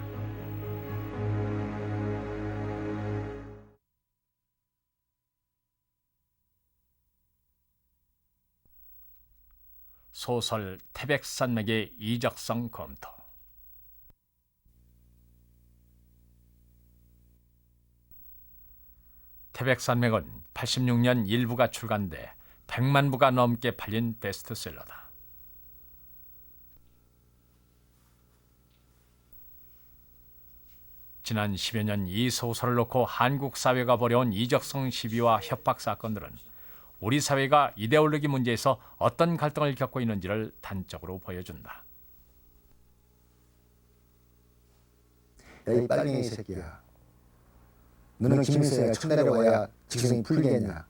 C: 소설 태백산맥의 이적성 검토. 태백산맥은 86년 1부가 출간돼 100만 부가 넘게 팔린 베스트셀러다. 지난 10여 년 이 소설을 놓고 한국 사회가 벌여온 이적성 시비와 협박 사건들은 우리 사회가 이데올로기 문제에서 어떤 갈등을 겪고 있는지를 단적으로 보여준다.
F: 야, 이 빨갱이 새끼야. 너는 김일성이가 쳐내려와야 직성이 풀리겠냐.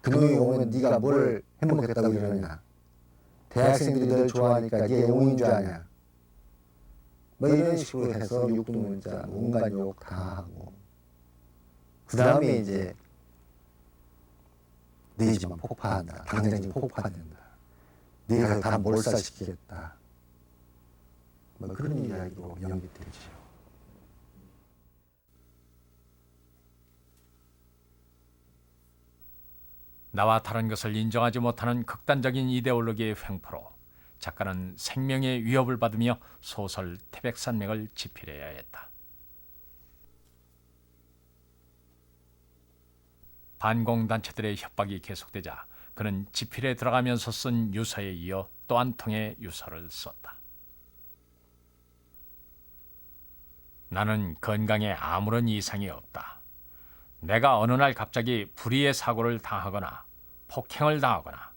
F: 그놈이 오면 네가 뭘 해먹겠다고 이러냐. 대학생들이 널 좋아하니까 네 영웅인 줄 아냐. 뭐 이런 식으로 해서 욕동문자 온갖 욕 다 하고, 그 다음에 이제 네 집만 폭파한다. 당장 집 폭파된다. 네가 다 몰살시키겠다. 뭐 그런 이야기로 연기되죠.
C: 나와 다른 것을 인정하지 못하는 극단적인 이데올로기의 횡포로 작가는 생명의 위협을 받으며 소설 태백산맥을 집필해야 했다. 반공단체들의 협박이 계속되자 그는 집필에 들어가면서 쓴 유서에 이어 또 한 통의 유서를 썼다. 나는 건강에 아무런 이상이 없다. 내가 어느 날 갑자기 불의의 사고를 당하거나 폭행을 당하거나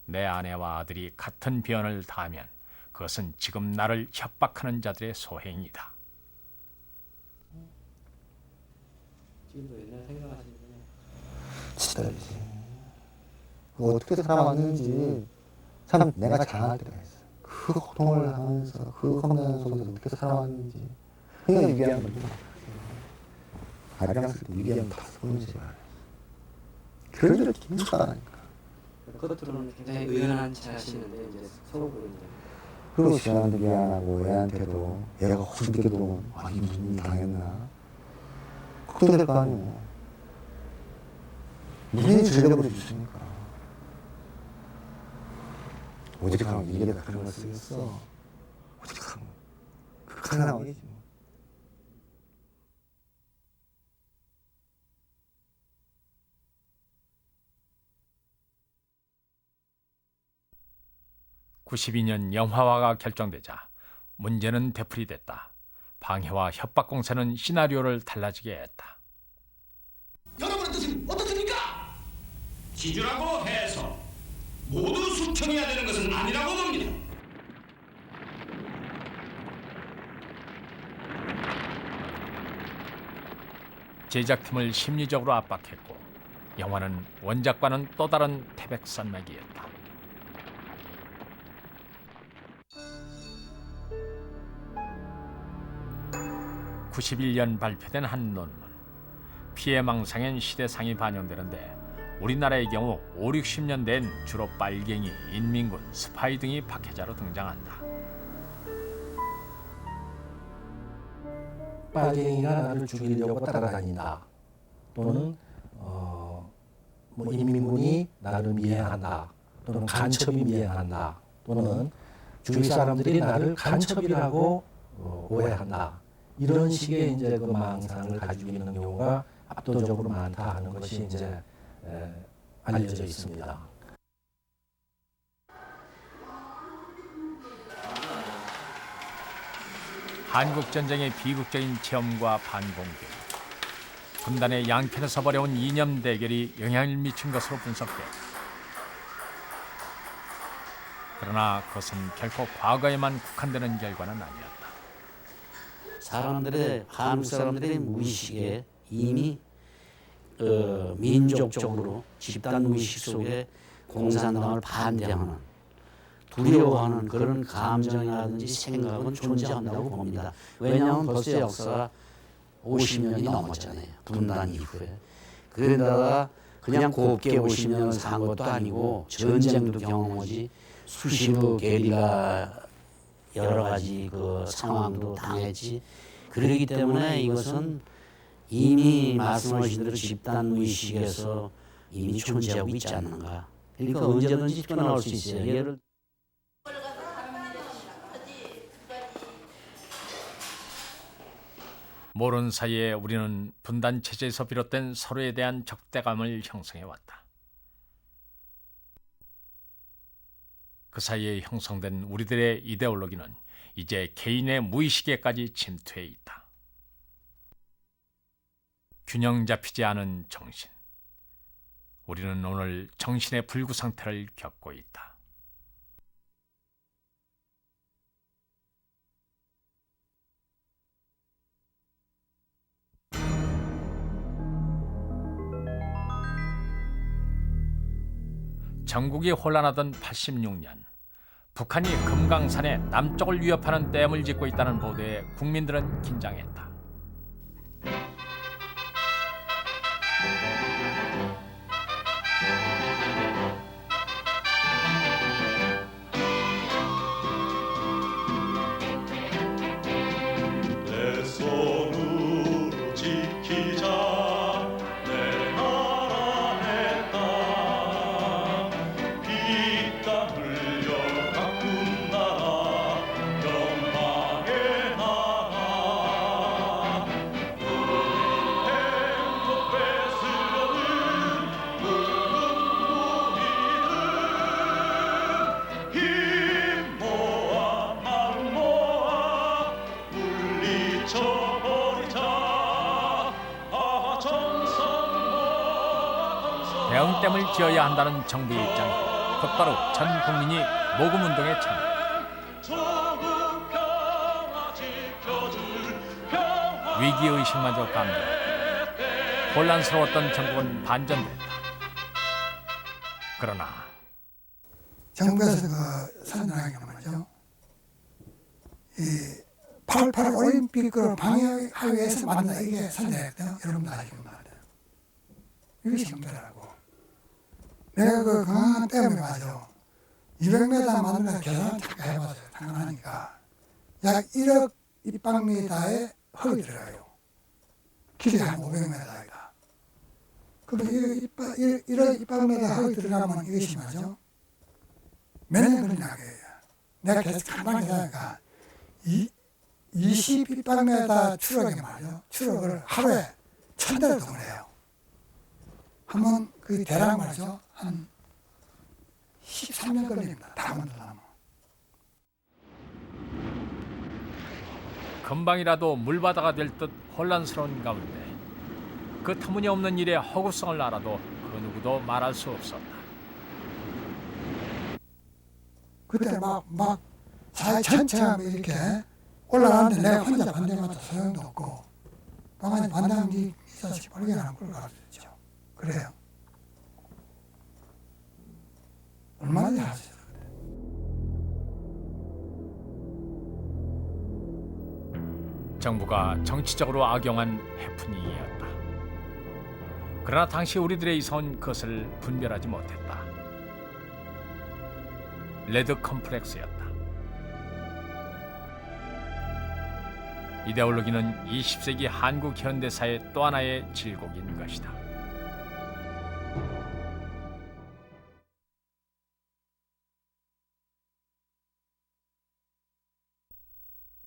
C: 내 아내와 아들이 같은 변을 당하면 그것은 지금 나를 협박하는 자들의 소행이다.
F: 지금도 옛날 생각하시는군요. 진짜지. 어떻게 살아왔는지 참 내가 장할 때가 있어. 그 고통을 하면서 그 험난한 속에서 어떻게 살아왔는지. 그냥 위기한 거죠. 아리랑 쓸 때 위기한 다 쏘는지 말이야. 그런 줄 힘들다니까.
S: 겉으로는 굉장히 의연한 체 하시는데 이제 속으로 이제.
F: 그리고 시원한테 미안하고 애한테도 애가 혹시 늦게도 이 무슨 일 당했나 걱정될 거 아니에요. 무슨 일이 전력으로 주시니까. 오직하면 이게 다 그런 걸 쓰겠어. 오직하면 극한 상황이지.
C: 92년 영화화가 결정되자 문제는 되풀이됐다. 방해와 협박 공세는 시나리오를 달라지게 했다.
D: 여러분의 뜻은 어떻습니까? 지주라고 해서 모두 숙청해야 되는 것은 아니라고 봅니다.
C: 제작팀을 심리적으로 압박했고 영화는 원작과는 또 다른 태백산맥이었다. 91년 발표된 한 논문. 피해망상엔 시대상이 반영되는데 우리나라의 경우 5, 60년대엔 주로 빨갱이, 인민군, 스파이 등이 박해자로 등장한다.
I: 빨갱이가 나를 죽이려고 따라다닌다. 또는 뭐 인민군이 나를 미행한다. 또는 간첩이 미행한다. 또는 주위 사람들이 나를 간첩이라고 오해한다. 이런 식의 이제 그 망상을 가지고 있는 경우가 압도적으로 많다 하는 것이 이제 알려져 있습니다.
C: 한국전쟁의 비극적인 체험과 반공교, 분단의 양편에서 벌여온 이념 대결이 영향을 미친 것으로 분석돼. 그러나 그것은 결코 과거에만 국한되는 결과는 아니었다.
J: 사람들의 한국 사람들의 무의식에 이미 민족적으로 집단 무의식 속에 공산당을 반대하는 두려워하는 그런 감정이라든지 생각은 존재한다고 봅니다. 왜냐하면 벌써 역사가 50년이 넘었잖아요. 분단 이후에. 그러다가 그냥 곱게 50년을 산 것도 아니고 전쟁도 경험하지 수시로 게릴라 여러 가지 그 상황도 당했지. 그러기 때문에 이것은 이미 말씀하신 대로 집단 무의식에서 이미 존재하고 있지 않는가. 그러니까 언제든지 튀어나올 수 있어요. 예를
C: 모르는 사이에 우리는 분단 체제에서 비롯된 서로에 대한 적대감을 형성해왔다. 그 사이에 형성된 우리들의 이데올로기는 이제 개인의 무의식에까지 침투해 있다. 균형 잡히지 않은 정신. 우리는 오늘 정신의 불구 상태를 겪고 있다. 전국이 혼란하던 86년, 북한이 금강산의 남쪽을 위협하는 댐을 짓고 있다는 보도에 국민들은 긴장했다.
D: 내 손으로 지키자 내 나라 내 땅 피땀 흘려 가꾼 나라 영광의 나라 우리 행복 뺏으려는 묵은 우리들 힘 모아 마음 모아 물리쳐버리자
C: 대응댐을 지어야 한다는 정부의 입장이 곧바로 전 국민이 모금운동에 참여. 위기의식마저 감겨 혼란스러웠던 정국은 반전됐다. 그러나
K: 정부에서 그 선언한 게 뭐죠? 이 88 올림픽을 방해하기 위해서 만든 이게 선언했거든요. 여러분도 아시는 말이에요. 이게 정부라고. 내가 그 강한 댐을 가지고 200m 만들어서 계산을 잠깐 해봤어요. 당연하니까. 약 1억 입방미터의 흙이 들어가요. 길이 한 500m이다. 그럼 1억 입방미터 흙이 들어가면 이것이 뭐죠? 몇 년 걸리나 그래요. 내가 계속 간단히 계산하니까 20입방미터 추력이 말이죠. 추력을 하루에 1000대를 동원해요. 한번 그 대략 말이죠. 한 13년 걸립니다. 다 만들려면.
C: 금방이라도 물바다가 될 듯 혼란스러운 가운데 그 터무니없는 일의 허구성을 알아도 그 누구도 말할 수 없었다.
K: 그때 막 사회 전체가 이렇게 올라가는데 내가 혼자 반대마다 소용도 없고 방안에 반대하는 게 있어서 발견하는 걸 가르쳤죠. 그래요. 얼마나 잘하셨어요.
C: 정부가 정치적으로 악용한 해프닝이었다. 그러나 당시 우리들의 이성은 그것을 분별하지 못했다. 레드 컴플렉스였다. 이데올로기는 20세기 한국 현대사의 또 하나의 질곡인 것이다.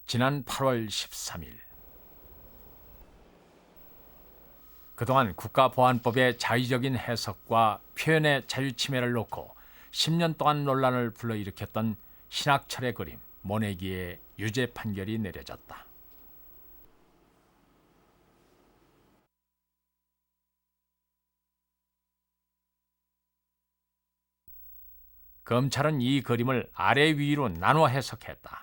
C: 지난 8월 13일 그동안 국가보안법의 자의적인 해석과 표현의 자유 침해를 놓고 10년 동안 논란을 불러일으켰던 신학철의 그림 모내기의 유죄 판결이 내려졌다. 검찰은 이 그림을 아래 위로 나눠 해석했다.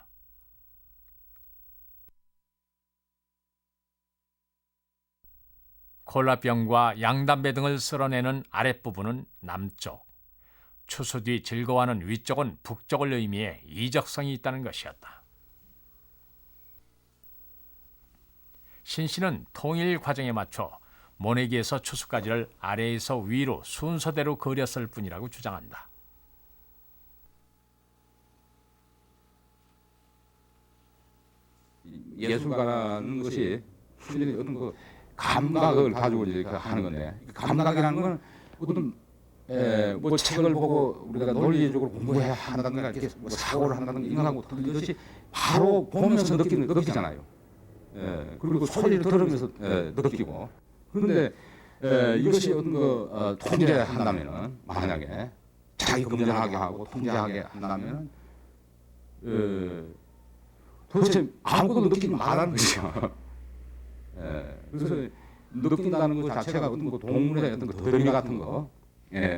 C: 콜라병과 양담배 등을 쓸어내는 아랫부분은 남쪽, 추수 뒤 즐거워하는 위쪽은 북쪽을 의미해 이적성이 있다는 것이었다. 신 씨는 통일 과정에 맞춰 모내기에서 추수까지를 아래에서 위로 순서대로 그렸을 뿐이라고 주장한다.
H: 예술가라는 것이 순전히 어떤 그 감각을 가지고 이렇게 하는 건데, 감각이라는 건 어떤 뭐 책을 보고 우리가 논리적으로 공부해야 한다든가 이렇게 뭐 사고를 한다든가 이런 거하고 이것이 바로 보면서 느끼잖아요.
L: 그리고 소리를 들으면서 느끼고. 그런데 이것이 어떤 거 통제한다면은 만약에 자기 검증하게 하고 통제하게 한다면은 도대체 아무것도 느끼지 말라는 거죠. 그래서 느낀다는 것 자체가 어떤 거 동물의 어떤 거 더듬이 같은 거,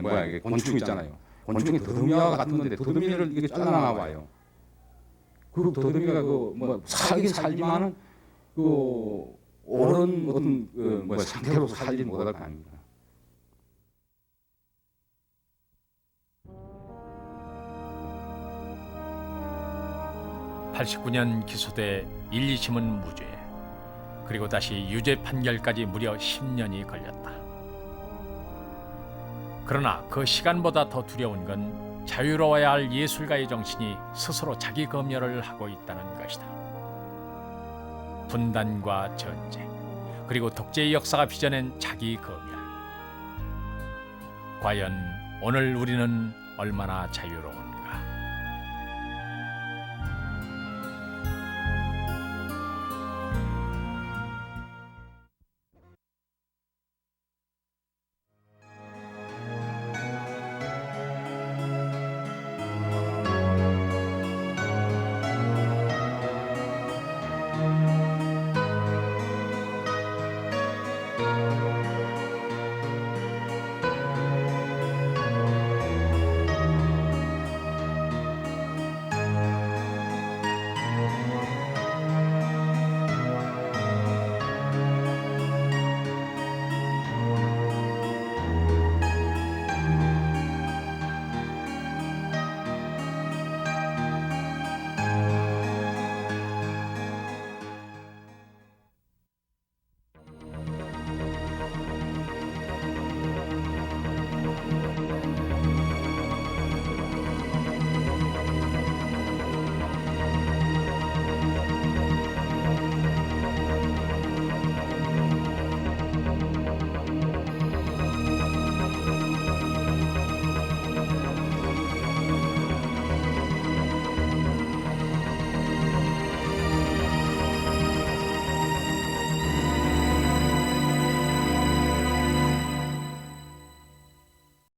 L: 뭐야 이게 곤충 있잖아요. 곤충이 더듬이와 같은 건데 더듬이를 이게 잘라나와요. 그 더듬이가 뭐 살긴 살지만은 옳은 어떤 뭐 상태로 살지 못할 거 아닙니까?
C: (89년) 기소돼 1, 2심은 무죄, 그리고 다시 유죄 판결까지 무려 10년이 걸렸다. 그러나 그 시간보다 더 두려운 건 자유로워야 할 예술가의 정신이 스스로 자기 검열을 하고 있다는 것이다. 분단과 전쟁, 그리고 독재의 역사가 빚어낸 자기 검열. 과연 오늘 우리는 얼마나 자유로운가?